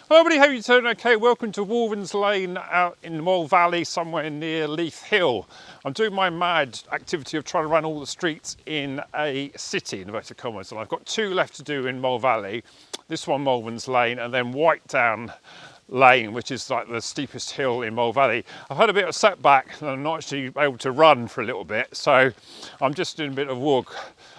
Hello everybody, hope you're doing okay. Welcome to Woodward Lane out in the Mole Valley, somewhere near Leith Hill. I'm doing my mad activity of trying to run all the streets in a city, in inverted commas, and I've got two left to do in Mole Valley. This one, Woodward Lane, and then Whitedown Lane, which is like the steepest hill in Mole Valley. I've had a bit of setback and I'm not actually able to run for a little bit, so I'm just doing a bit of walk.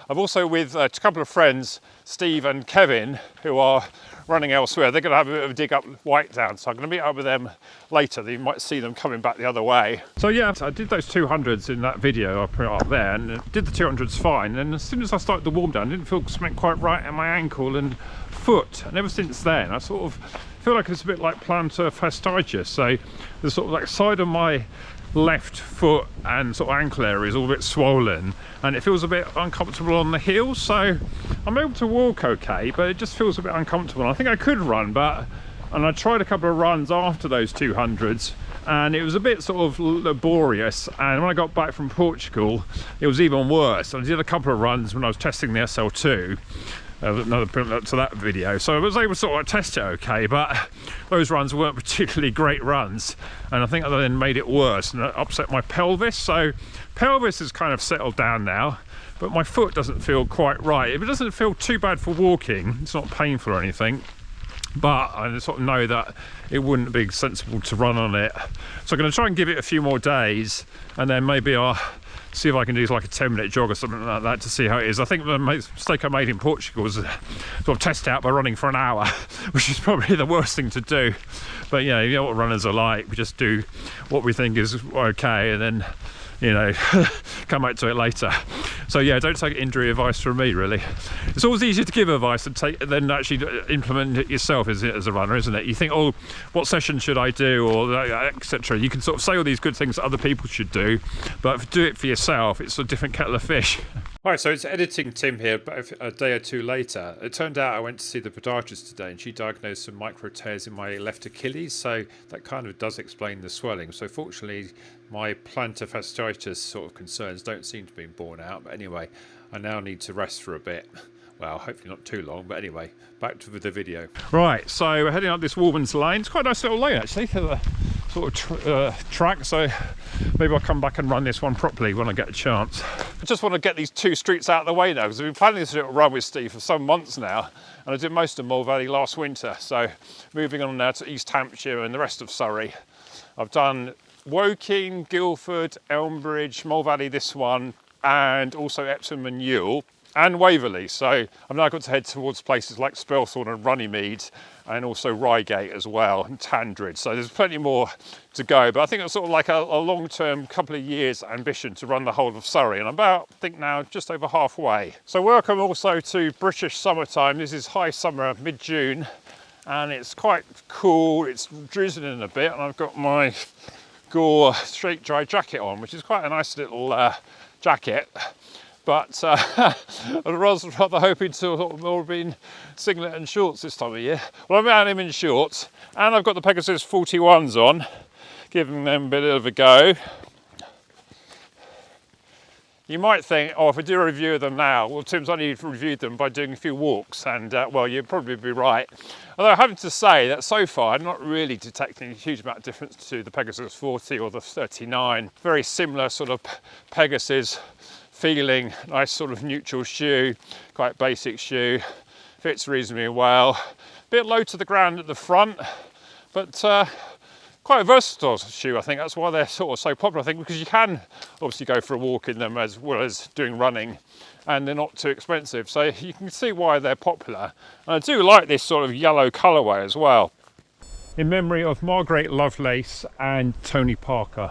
I'm also with a couple of friends, Steve and Kevin, who are running elsewhere. They're going to have a bit of a dig up Whitedown, so I'm going to meet up with them later. You might see them coming back the other way. So yeah, I did those 200s in that video I put up there, and did the 200s fine. And as soon as I started the warm down, I didn't feel something quite right in my ankle and foot. And ever since then, I sort of feel like it's a bit like plantar fasciitis. So the sort of like side of my left foot and sort of ankle area is all a bit swollen, and it feels a bit uncomfortable on the heels. So I'm able to walk okay, but it just feels a bit uncomfortable. I think I could run, and I tried a couple of runs after those 200s, and it was a bit sort of laborious. And when I got back from Portugal, it was even worse. I did a couple of runs when I was testing the SL2. Another print to that video, so I was able to sort of test it okay, but those runs weren't particularly great runs, and I think I then made it worse and it upset my pelvis. So pelvis is kind of settled down now, but my foot doesn't feel quite right. It doesn't feel too bad for walking, it's not painful or anything, but I sort of know that it wouldn't be sensible to run on it. So I'm going to try and give it a few more days, and then maybe I'll see if I can do like a 10-minute jog or something like that to see how it is. I think the mistake I made in Portugal was sort of test it out by running for an hour, which is probably the worst thing to do. But yeah, you know what runners are like. We just do what we think is okay, and then, you know, come back to it later. So yeah, don't take injury advice from me, really. It's always easier to give advice than actually implement it yourself as a runner, isn't it? You think, oh, what session should I do, or etc. You can sort of say all these good things that other people should do, but if you do it for yourself, it's a different kettle of fish. Right, so it's editing Tim here, but a day or two later, it turned out I went to see the podiatrist today, and she diagnosed some micro tears in my left Achilles, so that kind of does explain the swelling. So fortunately, my plantar fasciitis sort of concerns don't seem to be borne out, but anyway, I now need to rest for a bit. Well, hopefully not too long, but anyway, back to the video. Right, so we're heading up this Woodward Lane. It's quite a nice little lane actually for the sort of track, so maybe I'll come back and run this one properly when I get a chance. I just want to get these two streets out of the way now, because I've been planning this little run with Steve for some months now, and I did most of Mole Valley last winter, so moving on now to East Hampshire and the rest of Surrey. I've done Woking, Guildford, Elmbridge, Mole Valley this one, and also Epsom and Ewell, and Waverley. So I've now got to head towards places like Spelthorne and Runnymede, and also Reigate as well, and Tandridge. So there's plenty more to go, but I think it's sort of like a long-term, couple of years ambition to run the whole of Surrey, and I'm about, I think now, just over halfway. So welcome also to British summertime. This is high summer, mid-June, and it's quite cool. It's drizzling a bit, and I've got my Gore straight dry jacket on, which is quite a nice little jacket. But I was rather hoping to sort of more be in singlet and shorts this time of year. Well, I'm out in shorts, and I've got the Pegasus 41s on, giving them a bit of a go. You might think, oh, if I do a review of them now, well, Tim's only reviewed them by doing a few walks, and well, you'd probably be right. Although I have to say that so far, I'm not really detecting a huge amount of difference to the Pegasus 40 or the 39. Very similar sort of Pegasus feeling, nice sort of neutral shoe, quite basic shoe, fits reasonably well. Bit low to the ground at the front, but quite a versatile shoe. I think that's why they're sort of so popular. I think because you can obviously go for a walk in them as well as doing running, and they're not too expensive, so you can see why they're popular. And I do like this sort of yellow colourway as well. In memory of Margaret Lovelace and Tony Parker,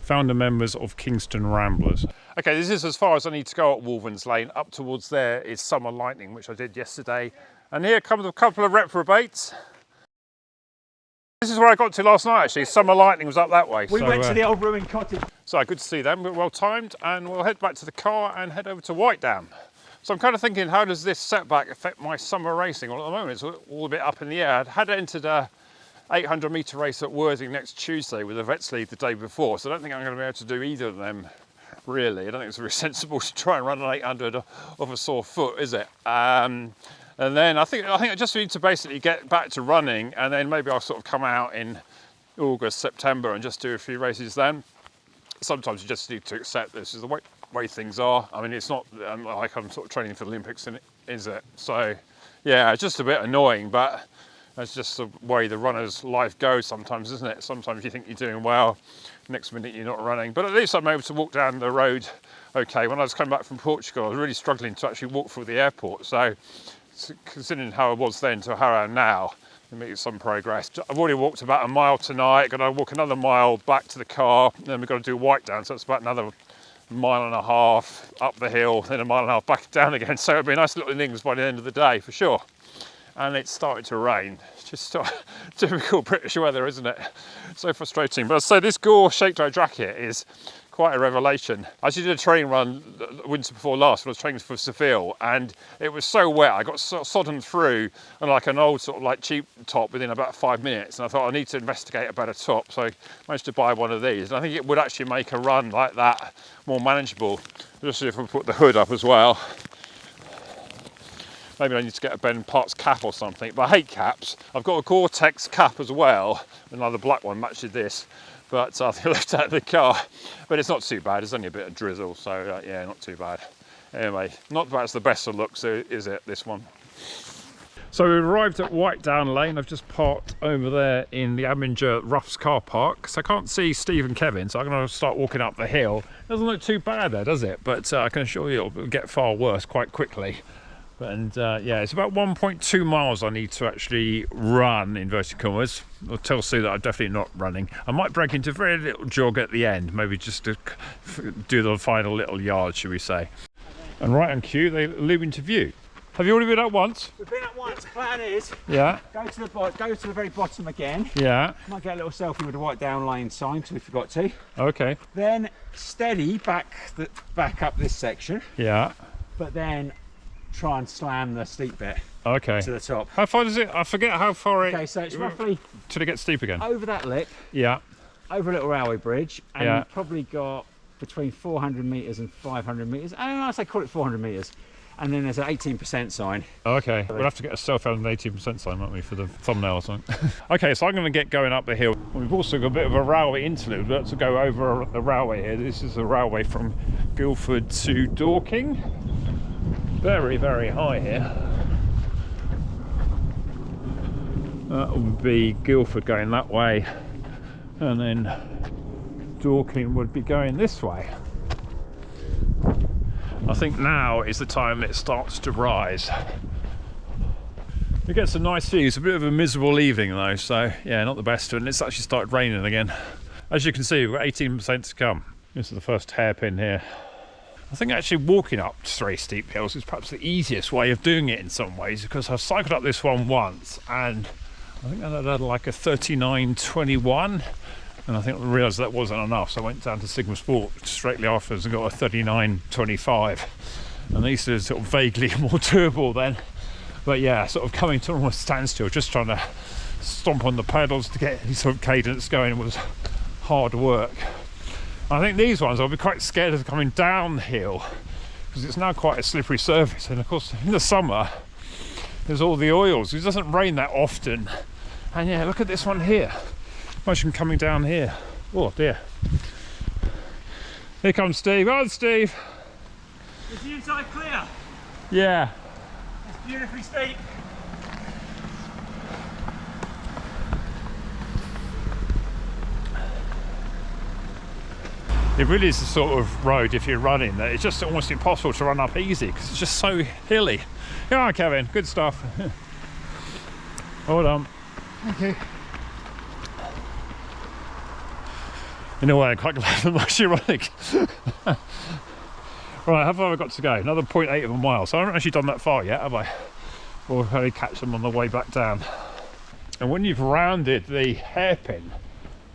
founder members of Kingston Ramblers. Okay, this is as far as I need to go at Woodward Lane. Up towards there is Summer Lightning, which I did yesterday. And here comes a couple of reprobates. This is where I got to last night, actually. Summer Lightning was up that way. We went to the old ruined cottage. So good to see them, but well timed. And we'll head back to the car and head over to Whitedown. So I'm kind of thinking, how does this setback affect my summer racing? Well, at the moment, it's all a bit up in the air. I'd had entered a 800 metre race at Worthing next Tuesday with a Vets League the day before, so I don't think I'm going to be able to do either of them, really. I don't think it's very sensible to try and run an 800 off a sore foot, is it? And then I think I just need to basically get back to running, and then maybe I'll sort of come out in August, September and just do a few races then. Sometimes you just need to accept this is the way things are. I mean, it's not like I'm sort of training for the Olympics, is it? So yeah, it's just a bit annoying, but that's just the way the runner's life goes sometimes, isn't it? Sometimes you think you're doing well, next minute you're not running. But at least I'm able to walk down the road okay. When I was coming back from Portugal, I was really struggling to actually walk through the airport. So considering how I was then to how I am now, I made some progress. I've already walked about a mile tonight, got to walk another mile back to the car, then we've got to do Whitedown, so it's about another 1.5 miles up the hill, then a 1.5 miles back down again. So it'll be a nice little innings by the end of the day for sure. And it's started to rain. It's just typical British weather, isn't it? So frustrating. But I'd say this Gore Shake Dry jacket is quite a revelation. I actually did a training run the winter before last when I was training for Seville, and it was so wet. I got sodden through and like an old sort of like cheap top within about 5 minutes. And I thought I need to investigate a better top. So I managed to buy one of these. And I think it would actually make a run like that more manageable, especially if I put the hood up as well. Maybe I need to get a Ben Parts cap or something, but I hate caps. I've got a Gore-Tex cap as well, another black one matches this, but I think I left out of the car. But it's not too bad, there's only a bit of drizzle, so yeah, not too bad. Anyway, not about the best of looks, is it, this one? So we've arrived at Whitedown Lane. I've just parked over there in the Aminger Ruffs car park. So I can't see Steve and Kevin, so I'm going to start walking up the hill. Doesn't look too bad there, does it? But I can assure you it'll get far worse quite quickly. And yeah, it's about 1.2 miles I need to actually run, inverted commas. I'll tell Sue that I'm definitely not running. I might break into a very little jog at the end, maybe just to do the final little yard, should we say. And right on cue, they're looming to view. Have you already been up once? We've been up once. Plan is, yeah, go to the very bottom again. Yeah. Might get a little selfie with the Whitedown Lane sign because we forgot to. Okay. Then steady back up this section. Yeah. But then try and slam the steep bit. Okay. To the top. How far does it? I forget how far it. Okay, so it's roughly till it gets steep again. over that lip. Yeah. Over a little railway bridge, and yeah, you've probably got between 400 metres and 500 metres. I don't know. I say call it 400 metres. And then there's an 18% sign. Okay, we'll have to get a selfie on an 18% sign, won't we, for the thumbnail or something. Okay, so I'm going to get going up the hill. We've also got a bit of a railway interlude. We've got to go over the railway here. This is a railway from Guildford to Dorking. Very, very high here. That would be Guildford going that way, and then Dorking would be going this way. I think now is the time it starts to rise. It gets a nice view. It's a bit of a miserable evening though, so yeah, not the best. And it's actually started raining again. As you can see, we've got 18% to come. This is the first hairpin here. I think actually walking up very steep hills is perhaps the easiest way of doing it in some ways, because I've cycled up this one once and I think I had like a 39.21. And I think I realised that wasn't enough, so I went down to Sigma Sport straightly afterwards and got a 39.25. And these are sort of vaguely more doable then. But yeah, sort of coming to almost standstill, just trying to stomp on the pedals to get any sort of cadence going was hard work. I think these ones I'll be quite scared of coming downhill because it's now quite a slippery surface. And of course, in the summer, there's all the oils. It doesn't rain that often. And yeah, look at this one here. Imagine coming down here. Oh dear. Here comes Steve. Oh, Steve. Is the inside clear? Yeah. It's beautifully steep. It really is the sort of road, if you're running, that it's just almost impossible to run up easy because it's just so hilly. Come on, Kevin. Good stuff. Hold on. Thank you. In a way, I'm quite glad I'm actually running. Right, how far have I got to go? Another 0.8 of a mile. So I haven't actually done that far yet, have I? Or have I catch them on the way back down? And when you've rounded the hairpin,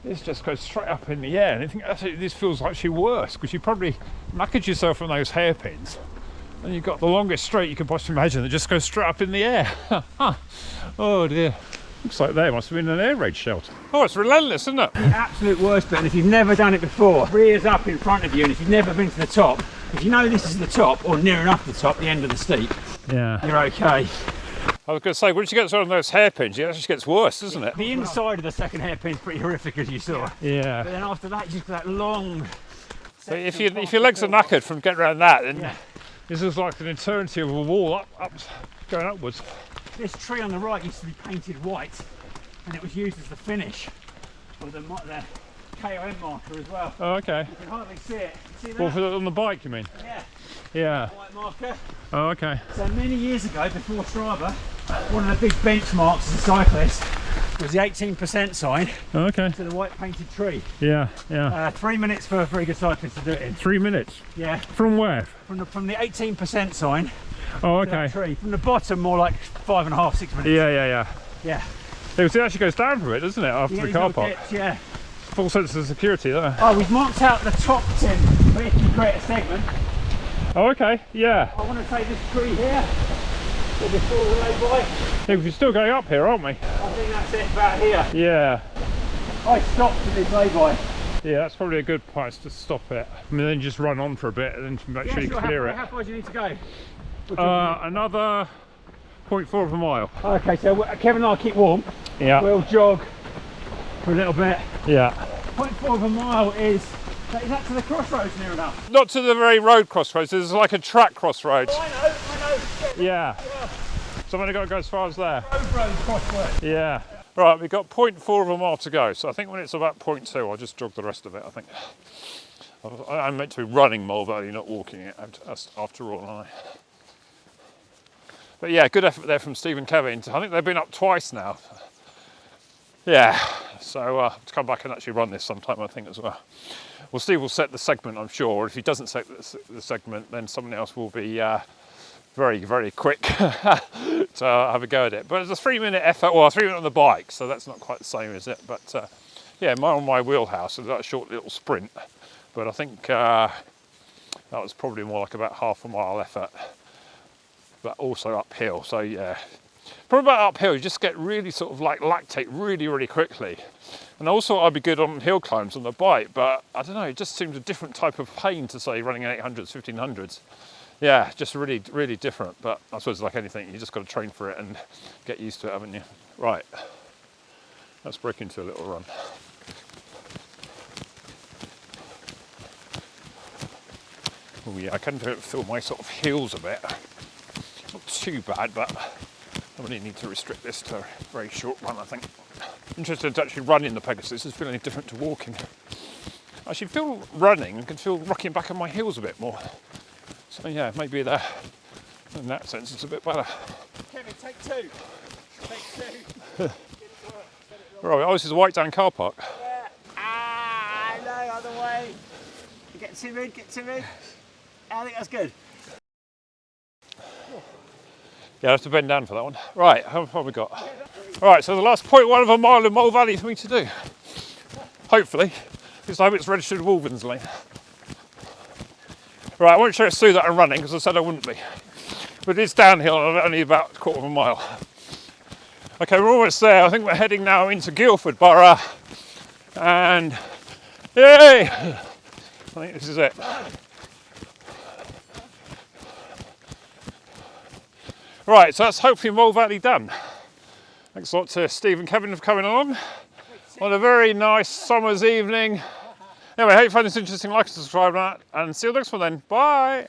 this just goes straight up in the air. And I think actually this feels actually worse because you probably knackered yourself on those hairpins. And you've got the longest straight you can possibly imagine that just goes straight up in the air. Oh dear. Looks like there must have been an air raid shelter. Oh, it's relentless, isn't it? The absolute worst bit, and if you've never done it before, rears up in front of you, and if you've never been to the top, if you know this is the top, or near enough the top, the end of the steep, yeah, you're okay. I was going to say, once you get to one of those hairpins, it actually gets worse, doesn't it? The inside of the second hairpin's pretty horrific, as you saw. Yeah. But then after that, you just got that long. So if your legs are knackered from getting around that, then this is like an eternity of a wall up, going upwards. This tree on the right used to be painted white, and it was used as the finish of the KOM marker as well. Oh, okay. You can hardly see it. See that? Well, on the bike, you mean? Yeah. Yeah. White marker. Oh, okay. So many years ago, before Strava, one of the big benchmarks as a cyclist was the 18% sign Oh, okay. to the white painted tree. Yeah, yeah. 3 minutes for a very good cyclist to do it in. 3 minutes? Yeah. From where? From the 18% sign. Oh, To that okay. tree. From the bottom, more like 5.5, 6 minutes. Yeah. Yeah. It actually goes down from it, doesn't it, after the car park? Dips, yeah. Full sense of security there. Oh, we've marked out the top 10 for if you create a segment. Oh, okay, yeah. I want to say this tree here, or before the lay-by. Yeah, we're still going up here, aren't we? I think that's it, about here. Yeah. I stopped at this lay-by. Yeah, that's probably a good place to stop it. I mean, then just run on for a bit and then make sure you clear it. How far do you need to go? Another 0.4 of a mile. Okay, so Kevin and I keep warm. Yeah. We'll jog for a little bit. Yeah. 0.4 of a mile is that to the crossroads near enough? Not to the very road crossroads, there's like a track crossroads. Oh, I know. Yeah. So I've only got to go as far as there. Road crossroads. Yeah. Right, we've got 0.4 of a mile to go. So I think when it's about 0.2, I'll just jog the rest of it, I think. I'm meant to be running Mole Valley, not walking it after all, aren't I? But yeah, good effort there from Steve and Kevin. I think they've been up twice now. Yeah, so to come back and actually run this sometime, I think, as well. Well, Steve will set the segment, I'm sure. If he doesn't set the segment, then someone else will be very, very quick to have a go at it. But it's a 3-minute effort, well, 3 minutes on the bike, so that's not quite the same, is it? But yeah, on my wheelhouse, so that short little sprint. But I think that was probably more like about half a mile effort, but also uphill. So yeah, probably about uphill, you just get really sort of like lactate really, really quickly. And also I'd be good on hill climbs on the bike, but I don't know, it just seems a different type of pain to say running 800s, 1500s. Yeah, just really, really different. But I suppose like anything, you just got to train for it and get used to it, haven't you? Right, let's break into a little run. Oh yeah, I can feel my sort of heels a bit. Not too bad, but I really need to restrict this to a very short run, I think. Interested to actually run in the Pegasus. It's feeling different to walking. I actually feel running and can feel rocking back on my heels a bit more. So yeah, maybe in that sense it's a bit better. Kevin, take 2. Take 2. Right, oh, this is the Whitedown car park. Yeah. No, other way. Get timid. I think that's good. Yeah, I have to bend down for that one. Right, how far have we got? Right, so the last 0.1 of a mile in Mole Valley for me to do. Hopefully, because I hope it's registered Woodward Lane. Right, I won't show us through that I'm running because I said I wouldn't be. But it's downhill and only about a quarter of a mile. Okay, we're almost there. I think we're heading now into Guildford Borough. And yay! I think this is it. Right, so that's hopefully Mole Valley done. Thanks a lot to Steve and Kevin for coming along on a very nice summer's evening. Anyway, I hope you find this interesting. Like and subscribe, and see you next one then. Bye!